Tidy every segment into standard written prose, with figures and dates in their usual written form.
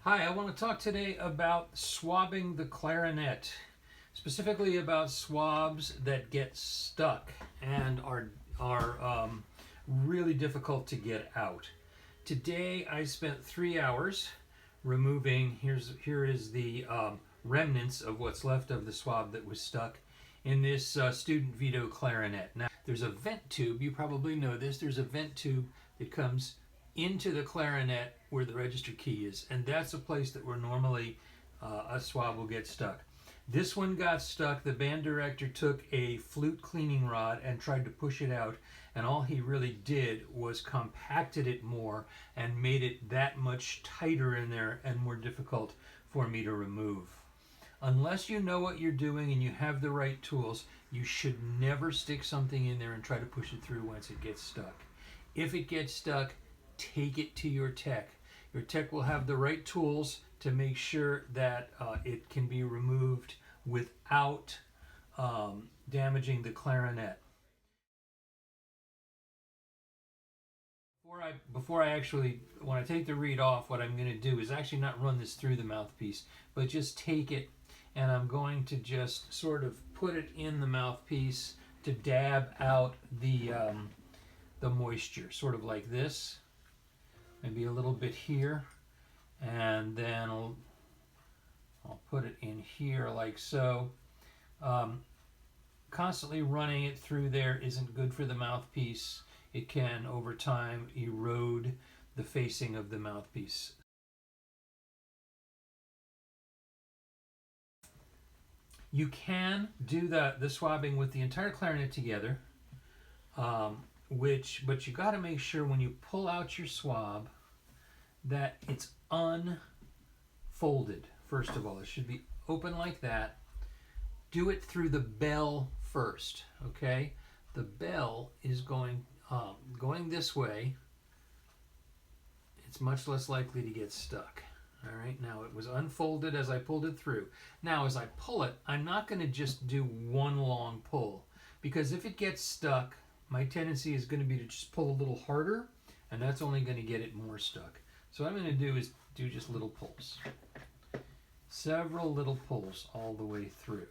Hi, I want to talk today about swabbing the clarinet, specifically about swabs that get stuck and are really difficult to get out. Today I spent 3 hours removing. Here is the remnants of what's left of the swab that was stuck in this student veto clarinet. Now there's a vent tube. You probably know this. There's a vent tube that comes into the clarinet where the register key is, and that's a place that where normally a swab will get stuck. This one got stuck. The band director took a flute cleaning rod and tried to push it out, and all he really did was compacted it more and made it that much tighter in there and more difficult for me to remove. Unless you know what you're doing and you have the right tools, you should never stick something in there and try to push it through once it gets stuck. If it gets stuck, take it to your tech. Your tech will have the right tools to make sure that it can be removed without damaging the clarinet. When I take the reed off, what I'm going to do is actually not run this through the mouthpiece, but just take it, and I'm going to just sort of put it in the mouthpiece to dab out the moisture, sort of like this. Maybe a little bit here, and then I'll put it in here like so. Constantly running it through there isn't good for the mouthpiece. It can, over time, erode the facing of the mouthpiece. You can do the swabbing with the entire clarinet together, but you got to make sure when you pull out your swab that it's unfolded. First of all, it should be open like that. Do it through the bell first, okay? The bell is going this way. It's much less likely to get stuck. All right, now it was unfolded as I pulled it through. Now as I pull it, I'm not going to just do one long pull, because if it gets stuck, my tendency is going to be to just pull a little harder, and that's only going to get it more stuck. So what I'm going to do is do just little pulls. Several little pulls all the way through.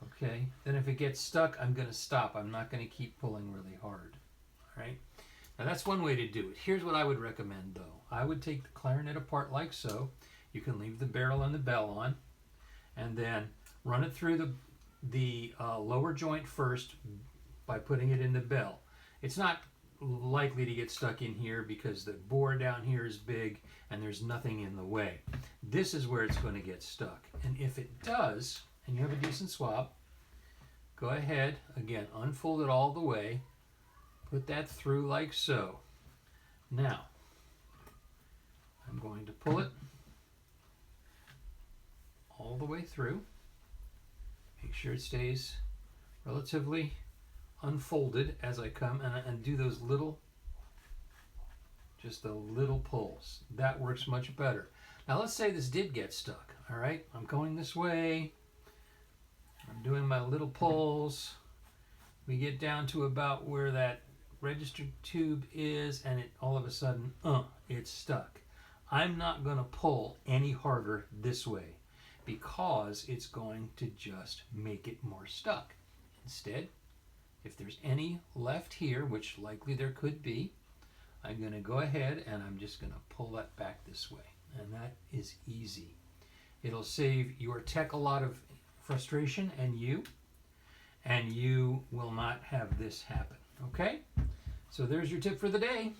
Okay, then if it gets stuck, I'm going to stop. I'm not going to keep pulling really hard. All right, now that's one way to do it. Here's what I would recommend though. I would take the clarinet apart like so. You can leave the barrel and the bell on, and then run it through the lower joint first by putting it in the bell. It's not likely to get stuck in here because the bore down here is big and there's nothing in the way. This is where it's going to get stuck. And if it does, and you have a decent swab, go ahead, again, unfold it all the way, put that through like so. Now, I'm going to pull it all the way through. Make sure it stays relatively unfolded as I come, and do those just the little pulls. That works much better. Now let's say this did get stuck. All right, I'm going this way. I'm doing my little pulls. We get down to about where that register tube is, and it all of a sudden, it's stuck. I'm not going to pull any harder this way because it's going to just make it more stuck. Instead, if there's any left here, which likely there could be, I'm going to go ahead and I'm just going to pull that back this way. And that is easy. It'll save your tech a lot of frustration and you will not have this happen. Okay? So there's your tip for the day.